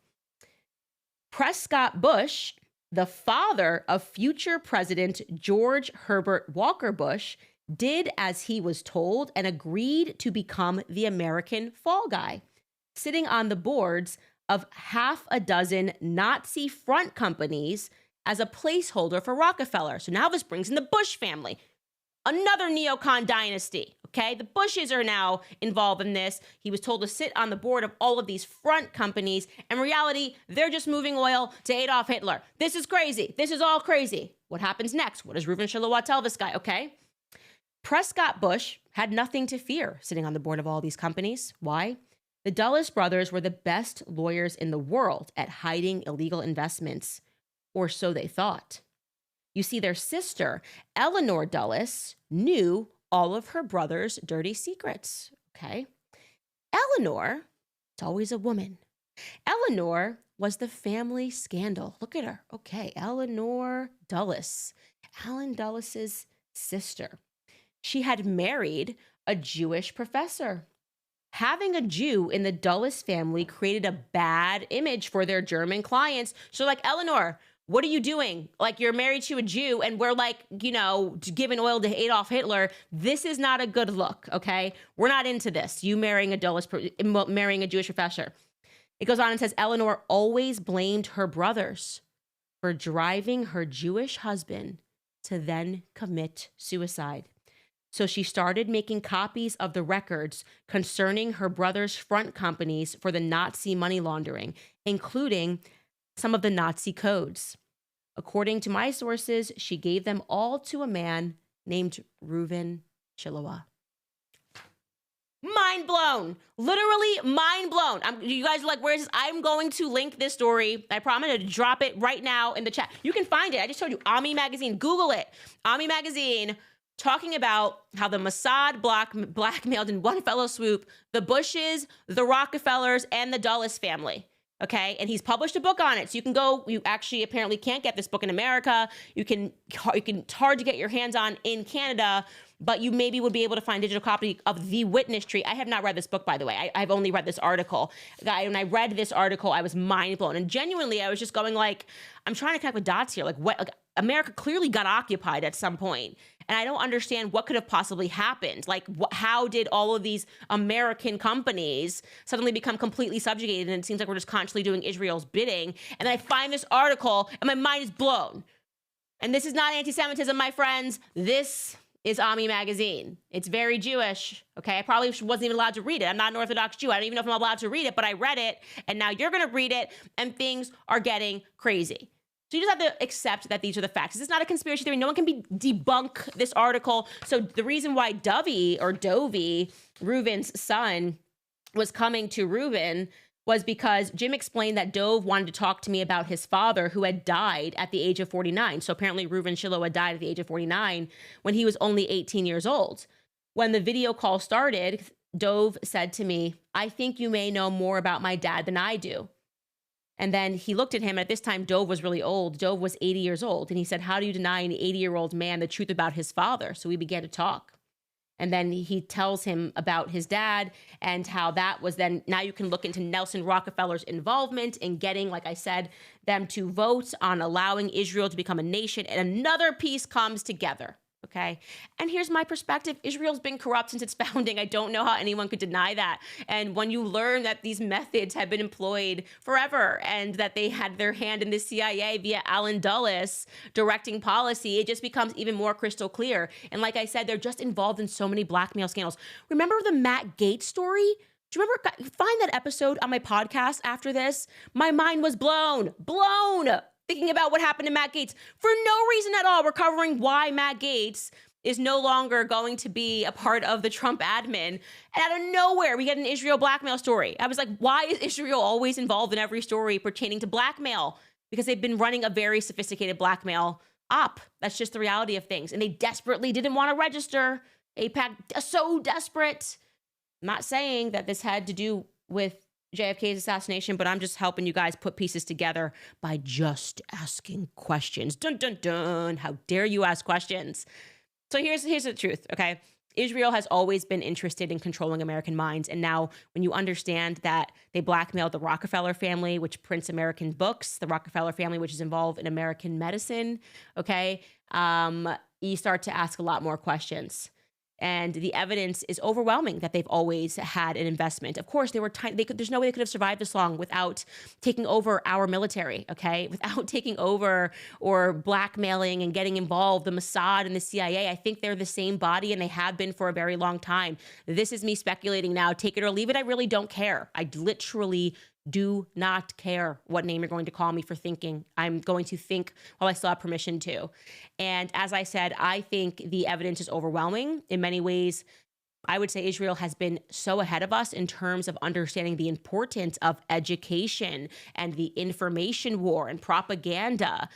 Speaker 1: Prescott Bush, the father of future President George Herbert Walker Bush, did as he was told and agreed to become the American fall guy, sitting on the boards of half a dozen Nazi front companies as a placeholder for Rockefeller. So now this brings in the Bush family, another neocon dynasty, okay? The Bushes are now involved in this. He was told to sit on the board of all of these front companies. In reality, they're just moving oil to Adolf Hitler. This is crazy. This is all crazy. What happens next? What does Reuven Shiloah tell this guy? Okay. Prescott Bush had nothing to fear sitting on the board of all these companies. Why? The Dulles brothers were the best lawyers in the world at hiding illegal investments, or so they thought. You see, their sister, Eleanor Dulles, knew all of her brother's dirty secrets, okay? Eleanor, it's always a woman. Eleanor was the family scandal. Look at her. Okay, Eleanor Dulles, Alan Dulles' sister. She had married a Jewish professor. Having a Jew in the Dulles family created a bad image for their German clients. So like, Eleanor, what are you doing? Like, you're married to a Jew and we're like, giving oil to Adolf Hitler. This is not a good look, okay? We're not into this. You marrying a Jewish professor. It goes on and says, Eleanor always blamed her brothers for driving her Jewish husband to then commit suicide. So she started making copies of the records concerning her brother's front companies for the Nazi money laundering, including some of the Nazi codes. According to my sources, she gave them all to a man named Reuven Shiloah. Mind blown. Literally mind blown. You guys are like, where is this? I'm going to link this story. I promise to drop it right now in the chat. You can find it. I just told you, Ami Magazine. Google it. Ami Magazine, talking about how the Mossad blackmailed in one fell swoop the Bushes, the Rockefellers, and the Dulles family. Okay, and he's published a book on it. So you can go, you actually apparently can't get this book in America. It's hard to get your hands on in Canada, but you maybe would be able to find a digital copy of The Witness Tree. I have not read this book, by the way. I've only read this article. When I read this article, I was mind blown. And genuinely, I was just going like, I'm trying to connect with dots here. Like, what? Like, America clearly got occupied at some point. And I don't understand what could have possibly happened. Like, how did all of these American companies suddenly become completely subjugated? And it seems like we're just constantly doing Israel's bidding. And I find this article and my mind is blown. And this is not anti-Semitism, my friends. This is Ami Magazine. It's very Jewish, okay? I probably wasn't even allowed to read it. I'm not an Orthodox Jew. I don't even know if I'm allowed to read it, but I read it. And now you're going to read it, and things are getting crazy. So you just have to accept that these are the facts. This is not a conspiracy theory. No one can debunk this article. So the reason why Dovey, Reuven's son, was coming to Reuven was because Jim explained that Dove wanted to talk to me about his father, who had died at the age of 49. So apparently Reuven Shiloah died at the age of 49 when he was only 18 years old. When the video call started, Dove said to me, I think you may know more about my dad than I do. And then he looked at him. At this time, Dove was really old. Dove was 80 years old. And he said, how do you deny an 80-year-old man the truth about his father? So we began to talk. And then he tells him about his dad and how that was then, now you can look into Nelson Rockefeller's involvement in getting, like I said, them to vote on allowing Israel to become a nation. And another piece comes together. Okay. And here's my perspective. Israel's been corrupt since its founding. I don't know how anyone could deny that. And when you learn that these methods have been employed forever and that they had their hand in the CIA via Alan Dulles directing policy, it just becomes even more crystal clear. And like I said, they're just involved in so many blackmail scandals. Remember the Matt Gaetz story? Do you remember? Find that episode on my podcast after this. My mind was blown. Thinking about what happened to Matt Gaetz for no reason at all. We're covering why Matt Gaetz is no longer going to be a part of the Trump admin. And out of nowhere, we get an Israel blackmail story. I was like, why is Israel always involved in every story pertaining to blackmail? Because they've been running a very sophisticated blackmail op. That's just the reality of things. And they desperately didn't want to register. AIPAC, so desperate. I'm not saying that this had to do with JFK's assassination, but I'm just helping you guys put pieces together by just asking questions. Dun, dun, dun. How dare you ask questions? So here's the truth, okay? Israel has always been interested in controlling American minds. And now, when you understand that they blackmailed the Rockefeller family, which prints American books, the Rockefeller family, which is involved in American medicine, okay, you start to ask a lot more questions. And the evidence is overwhelming that they've always had an investment. Of course, they were tiny. There's no way they could have survived this long without taking over our military, okay? Without taking over or blackmailing and getting involved, the Mossad and the CIA. I think they're the same body, and they have been for a very long time. This is me speculating now. Take it or leave it. I really don't care. I literally do not care what name you're going to call me for thinking. I'm going to think while I still have permission to. And as I said, I think the evidence is overwhelming. In many ways, I would say Israel has been so ahead of us in terms of understanding the importance of education and the information war and propaganda.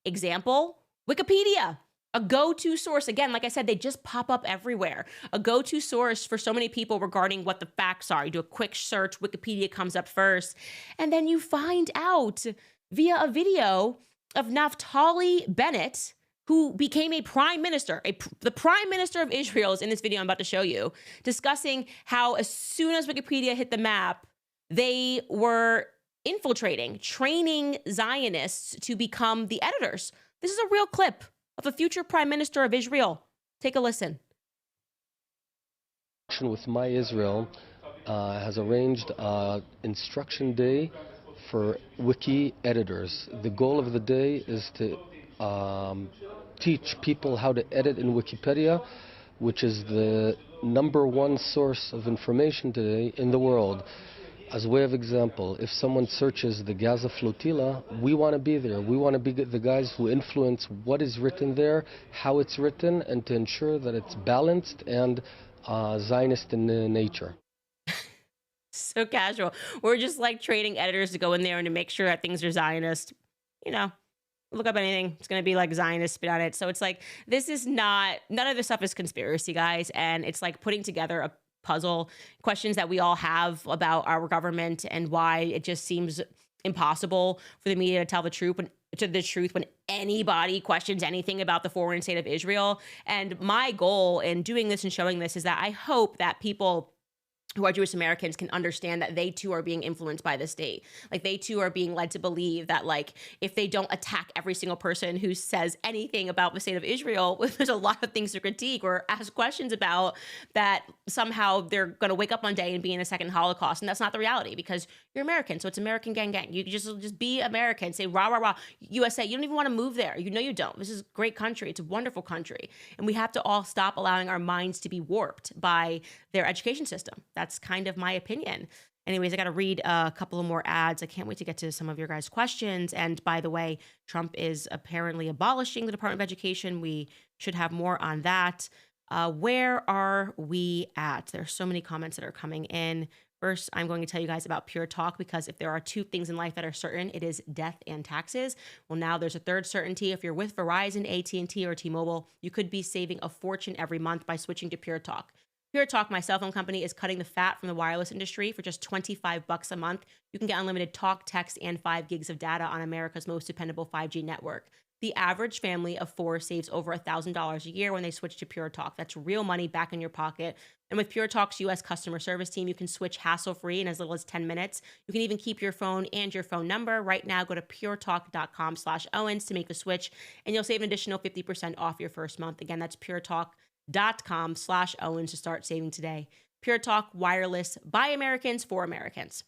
Speaker 1: Example, Wikipedia. A go-to source. Again, like I said, they just pop up everywhere. A go-to source for so many people regarding what the facts are. You do a quick search, Wikipedia comes up first, and then you find out via a video of Naftali Bennett, who became a prime minister. The prime minister of Israel is in this video I'm about to show you, discussing how as soon as Wikipedia hit the map, they were infiltrating, training Zionists to become the editors. This is a real clip of a future prime minister of Israel. Take a listen.
Speaker 4: With My Israel has arranged instruction day for wiki editors. The goal of the day is to teach people how to edit in Wikipedia, which is the #1 source of information today in the world. As a way of example, if someone searches the Gaza flotilla, we want to be there. We want to be the guys who influence what is written there, how it's written, and to ensure that it's balanced and Zionist in nature.
Speaker 1: So casual. We're just like trading editors to go in there and to make sure that things are Zionist. You know, look up anything, it's going to be like Zionist spin on it. So it's like, this is not, none of this stuff is conspiracy, guys. And it's like putting together a puzzle, questions that we all have about our government and why it just seems impossible for the media to tell the truth when anybody questions anything about the foreign state of Israel. And my goal in doing this and showing this is that I hope that people who are Jewish Americans can understand that they too are being influenced by the state. Like they too are being led to believe that like if they don't attack every single person who says anything about the state of Israel, there's a lot of things to critique or ask questions about, that somehow they're going to wake up one day and be in a second Holocaust. And that's not the reality, because you're American. So it's American gang gang. You just be American, say rah, rah, rah, USA. You don't even want to move there. You know you don't. This is a great country. It's a wonderful country. And we have to all stop allowing our minds to be warped by their education system. That's kind of my opinion. Anyways, I got to read a couple of more ads. I can't wait to get to some of your guys' questions. And by the way, Trump is apparently abolishing the Department of Education. We should have more on that. Where are we at? There's so many comments that are coming in. First, I'm going to tell you guys about PureTalk, because if there are two things in life that are certain, it is death and taxes. Well, now there's a third certainty. If you're with Verizon, AT&T, or T-Mobile, you could be saving a fortune every month by switching to PureTalk. PureTalk, my cell phone company, is cutting the fat from the wireless industry. For just $25 a month, you can get unlimited talk, text, and 5 gigs of data on America's most dependable 5G network. The average family of 4 saves over $1,000 a year when they switch to PureTalk. That's real money back in your pocket. And with PureTalk's U.S. customer service team, you can switch hassle-free in as little as 10 minutes. You can even keep your phone and your phone number. Right now, go to puretalk.com/Owens to make the switch, and you'll save an additional 50% off your first month. Again, that's puretalk.com/Owens to start saving today. PureTalk, wireless, by Americans, for Americans.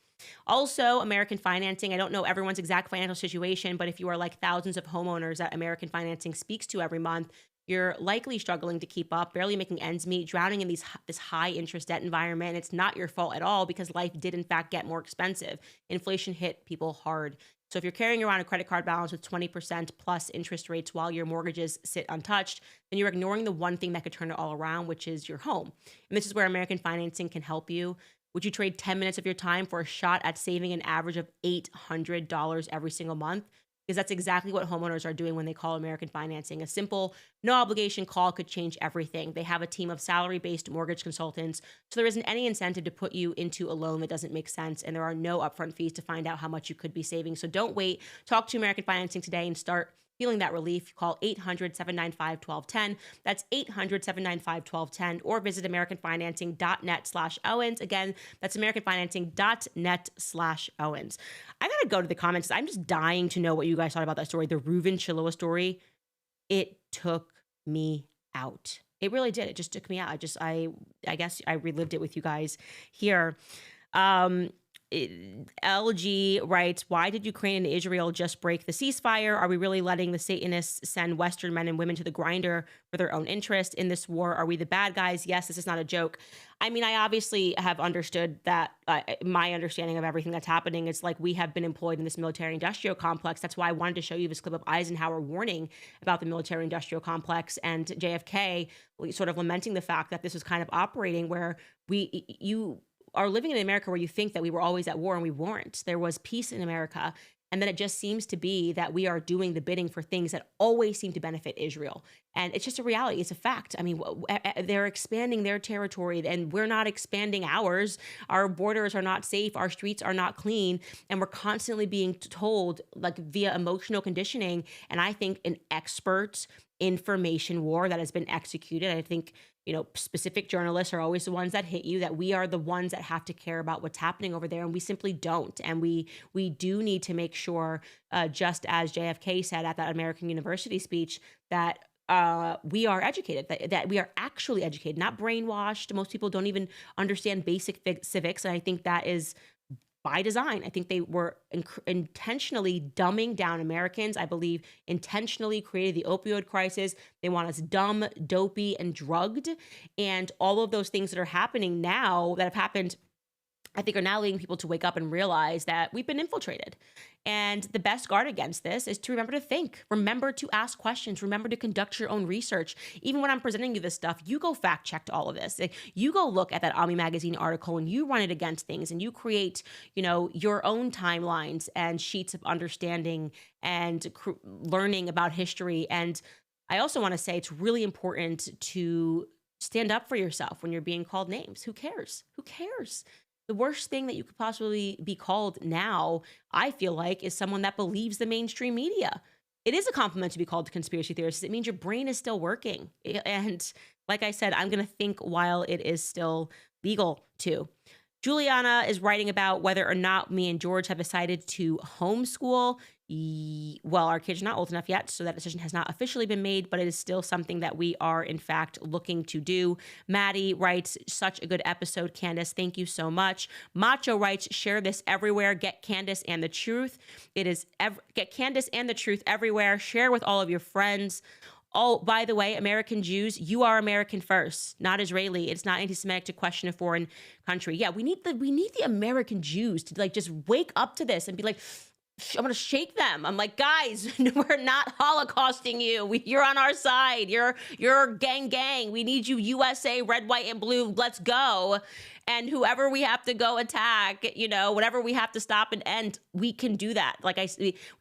Speaker 1: Also, American Financing. I don't know everyone's exact financial situation, but if you are like thousands of homeowners that American Financing speaks to every month, you're likely struggling to keep up, barely making ends meet, drowning in this high interest debt environment. And it's not your fault at all, because life did in fact get more expensive. Inflation hit people hard. So if you're carrying around a credit card balance with 20% plus interest rates while your mortgages sit untouched, then you're ignoring the one thing that could turn it all around, which is your home. And this is where American Financing can help you. Would you trade 10 minutes of your time for a shot at saving an average of $800 every single month? Because that's exactly what homeowners are doing when they call American Financing. A simple, no obligation call could change everything. They have a team of salary-based mortgage consultants, so there isn't any incentive to put you into a loan that doesn't make sense, and there are no upfront fees to find out how much you could be saving. So don't wait. Talk to American Financing today and start Feeling that relief, call 800-795-1210. That's 800-795-1210, or visit americanfinancing.net/Owens. Again, that's americanfinancing.net/Owens. I got to go to the comments. I'm just dying to know what you guys thought about that story. The Reuven Chiloa story. It took me out. It really did. It just took me out. I guess I relived it with you guys here. LG writes, why did Ukraine and Israel just break the ceasefire? Are we really letting the Satanists send Western men and women to the grinder for their own interest in this war? Are we the bad guys? Yes, this is not a joke. I mean, I obviously have understood that my understanding of everything that's happening is like we have been employed in this military-industrial complex. That's why I wanted to show you this clip of Eisenhower warning about the military-industrial complex and JFK sort of lamenting the fact that this was kind of operating where you are living in America where you think that we were always at war, and we weren't. There was peace in America. And then it just seems to be that we are doing the bidding for things that always seem to benefit Israel. And it's just a reality. It's a fact. I mean, they're expanding their territory and we're not expanding ours. Our borders are not safe. Our streets are not clean. And we're constantly being told, like via emotional conditioning, and I think an expert information war that has been executed. I think, you know, specific journalists are always the ones that hit you, that we are the ones that have to care about what's happening over there. And we simply don't. And we do need to make sure, just as JFK said at that American University speech, that we are educated, that we are actually educated, not brainwashed. Most people don't even understand basic civics. And I think that is by design. I think they were intentionally dumbing down Americans. I believe intentionally created the opioid crisis. They want us dumb, dopey, and drugged. And all of those things that are happening now, that have happened, I think are now leading people to wake up and realize that we've been infiltrated. And the best guard against this is to remember to think, remember to ask questions, remember to conduct your own research. Even when I'm presenting you this stuff, you go fact check to all of this. You go look at that Ami Magazine article and you run it against things, and you create, you know, your own timelines and sheets of understanding and learning about history. And I also want to say it's really important to stand up for yourself when you're being called names. Who cares? Who cares? The worst thing that you could possibly be called now, I feel like, is someone that believes the mainstream media. It is a compliment to be called a conspiracy theorist. It means your brain is still working. And like I said, I'm going to think while it is still legal to. Juliana is writing about whether or not me and George have decided to homeschool. Well, our kids are not old enough yet, so that decision has not officially been made, but it is still something that we are, in fact, looking to do. Maddie writes, such a good episode, Candace. Thank you so much. Macho writes, share this everywhere. Get Candace and the truth. It is get Candace and the truth everywhere. Share with all of your friends. Oh, by the way, American Jews, you are American first, not Israeli. It's not anti-Semitic to question a foreign country. Yeah, we need the American Jews to like just wake up to this and be like, I'm going to shake them. I'm like, guys, we're not Holocausting you. You're on our side. You're gang. We need you, USA, red, white, and blue. Let's go. And whoever we have to go attack, you know, whatever we have to stop and end, we can do that. Like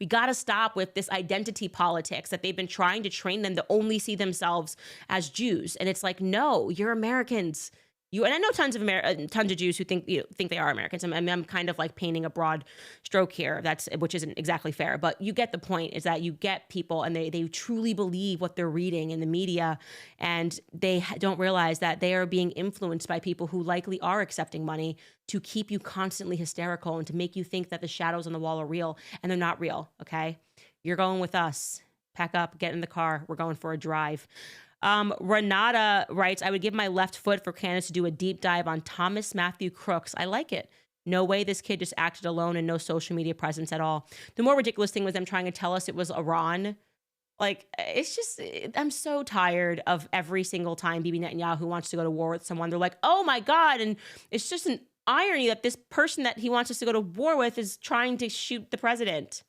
Speaker 1: we got to stop with this identity politics that they've been trying to train them to only see themselves as Jews. And it's like, no, you're Americans. And I know tons of Jews who think they are Americans. I'm kind of like painting a broad stroke here, which isn't exactly fair, but you get the point. Is that you get people and they truly believe what they're reading in the media, and they don't realize that they are being influenced by people who likely are accepting money to keep you constantly hysterical and to make you think that the shadows on the wall are real, and they're not real. Okay, you're going with us. Pack up, get in the car. We're going for a drive. Renata writes, I would give my left foot for Candace to do a deep dive on Thomas Matthew Crooks. I like it. No way this kid just acted alone and no social media presence at all. The more ridiculous thing was them trying to tell us it was Iran. Like, it's just, I'm so tired of every single time Bibi Netanyahu wants to go to war with someone. They're like, oh my God. And it's just an irony that this person that he wants us to go to war with is trying to shoot the president.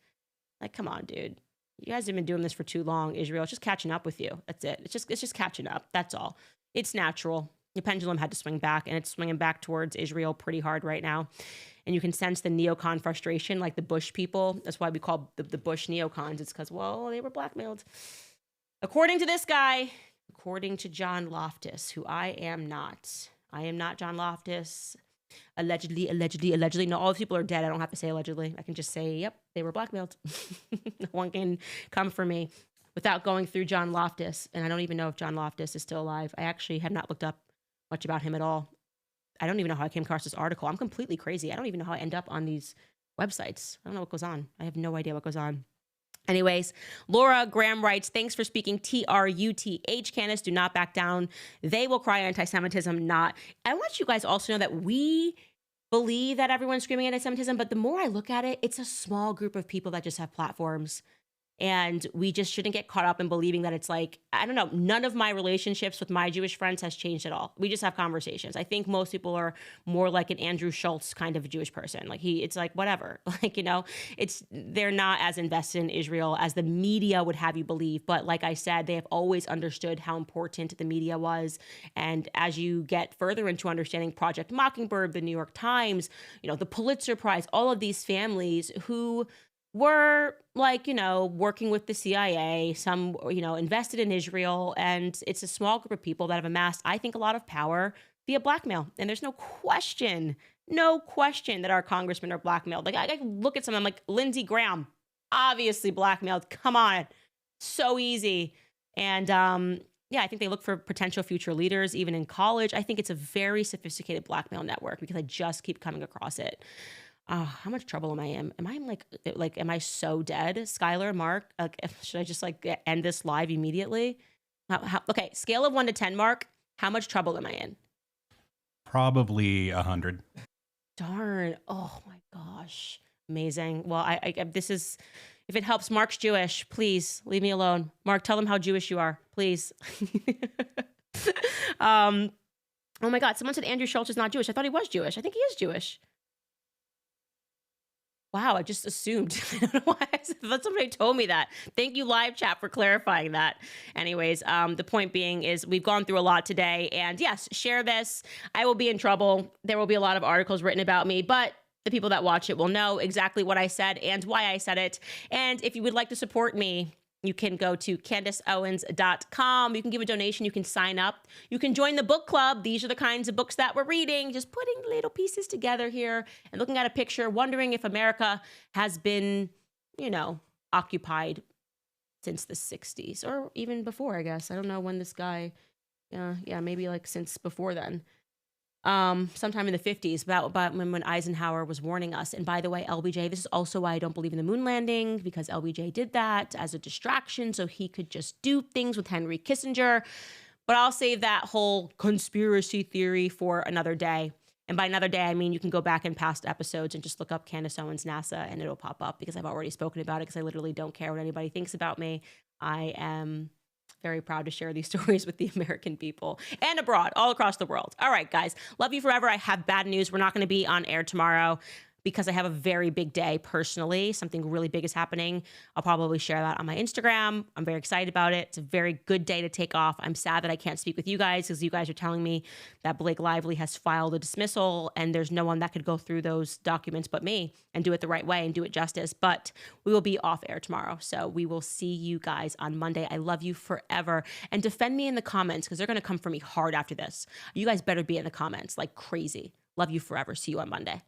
Speaker 1: Like, come on, dude. You guys have been doing this for too long, Israel. It's just catching up with you. That's it. It's just catching up. That's all. It's natural. The pendulum had to swing back, and it's swinging back towards Israel pretty hard right now. And you can sense the neocon frustration, like the Bush people. That's why we call the Bush neocons. It's because, well, they were blackmailed. According to this guy, according to John Loftus, who I am not. I am not John Loftus. Allegedly. No, all those people are dead. I don't have to say allegedly. I can just say, yep, they were blackmailed. No one can come for me without going through John Loftus. And I don't even know if John Loftus is still alive. I actually have not looked up much about him at all. I don't even know how I came across this article. I'm completely crazy. I don't even know how I end up on these websites. I don't know what goes on. I have no idea what goes on. Anyways, Laura Graham writes, thanks for speaking TRUTH. Candace, do not back down. They will cry anti-Semitism, not. I want you guys also to know that we believe that everyone's screaming anti-Semitism, but the more I look at it, it's a small group of people that just have platforms. And we just shouldn't get caught up in believing that it's like, I don't know, none of my relationships with my Jewish friends has changed at all. We just have conversations. I think most people are more like an Andrew Schultz kind of a Jewish person. Like it's like, whatever, like, you know, they're not as invested in Israel as the media would have you believe. But like I said, they have always understood how important the media was. And as you get further into understanding Project Mockingbird, the New York Times, you know, the Pulitzer Prize, all of these families who were like, you know, working with the CIA, some, you know, invested in Israel. And it's a small group of people that have amassed, I think, a lot of power via blackmail. And there's no question that our congressmen are blackmailed. Like I look at someone like Lindsey Graham, obviously blackmailed. Come on. So easy. And yeah, I think they look for potential future leaders, even in college. I think it's a very sophisticated blackmail network because I just keep coming across it. How much trouble am I in? Am I am I so dead? Skylar, Mark, should I just like end this live immediately? Okay, scale of 1 to 10, Mark, how much trouble am I in?
Speaker 5: Probably 100.
Speaker 1: Darn. Oh my gosh. Amazing. Well, I this is, if it helps, Mark's Jewish. Please leave me alone. Mark, tell them how Jewish you are, please. Oh my God. Someone said Andrew Schultz is not Jewish. I thought he was Jewish. I think he is Jewish. Wow, I just assumed. I don't know why. I thought somebody told me that. Thank you, live chat, for clarifying that. Anyways, the point being is we've gone through a lot today. And yes, share this. I will be in trouble. There will be a lot of articles written about me, but the people that watch it will know exactly what I said and why I said it. And if you would like to support me, you can go to CandaceOwens.com. You can give a donation. You can sign up. You can join the book club. These are the kinds of books that we're reading, just putting little pieces together here and looking at a picture, wondering if America has been, you know, occupied since the 60s or even before, I guess. I don't know when this guy, yeah, maybe like since before then. Sometime in the 50s, about when Eisenhower was warning us. And by the way, LBJ, this is also why I don't believe in the moon landing, because LBJ did that as a distraction so he could just do things with Henry Kissinger. But I'll save that whole conspiracy theory for another day. And by another day, I mean you can go back in past episodes and just look up Candace Owens NASA and it'll pop up, because I've already spoken about it, because I literally don't care what anybody thinks about me. I am very proud to share these stories with the American people and abroad, all across the world. All right, guys, love you forever. I have bad news. We're not going to be on air tomorrow because I have a very big day personally. Something really big is happening. I'll probably share that on my Instagram. I'm very excited about it. It's a very good day to take off. I'm sad that I can't speak with you guys because you guys are telling me that Blake Lively has filed a dismissal and there's no one that could go through those documents but me and do it the right way and do it justice. But we will be off air tomorrow. So we will see you guys on Monday. I love you forever. And defend me in the comments because they're going to come for me hard after this. You guys better be in the comments like crazy. Love you forever. See you on Monday.